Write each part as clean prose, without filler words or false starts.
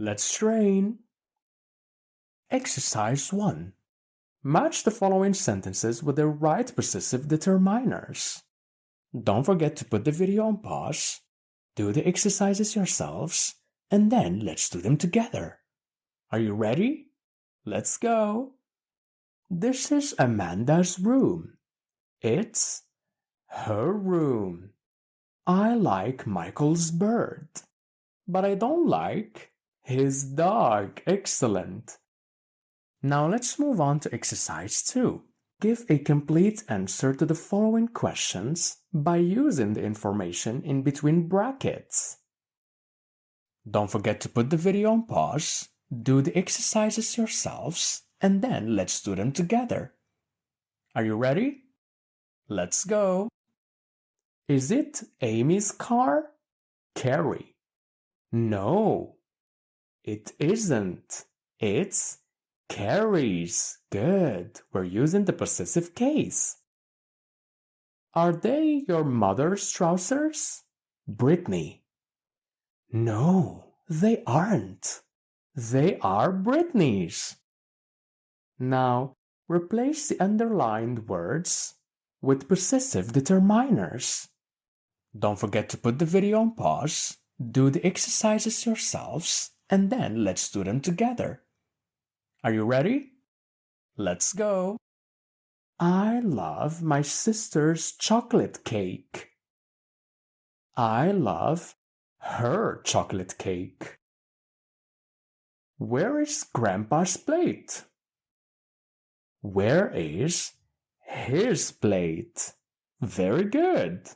Let's train. Exercise 1. Match the following sentences with the right possessive determiners. Don't forget to put the video on pause, do the exercises yourselves, and then let's do them together. Are you ready? Let's go. This is Amanda's room. It's her room. I like Michael's bird, but I don't like his dog. Excellent. Now let's move on to exercise 2. Give a complete answer to the following questions by using the information in between brackets. Don't forget to put the video on pause, do the exercises yourselves, and then let's do them together. Are you ready? Let's go. Is it Amy's car? Carrie. No, it isn't. It's Carrie's. Good. We're using the possessive case. Are they your mother's trousers? Brittany. No, they aren't. They are Brittany's. Now, replace the underlined words with possessive determiners. Don't forget to put the video on pause, do the exercises yourselves, and then let's do them together. Are you ready? Let's go. I love my sister's chocolate cake. I love her chocolate cake. Where is Grandpa's plate? Where is his plate? Very good.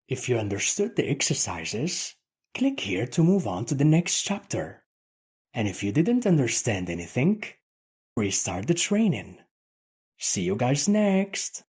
If you understood the exercises, click here to move on to the next chapter. And if you didn't understand anything, restart the training. See you guys next.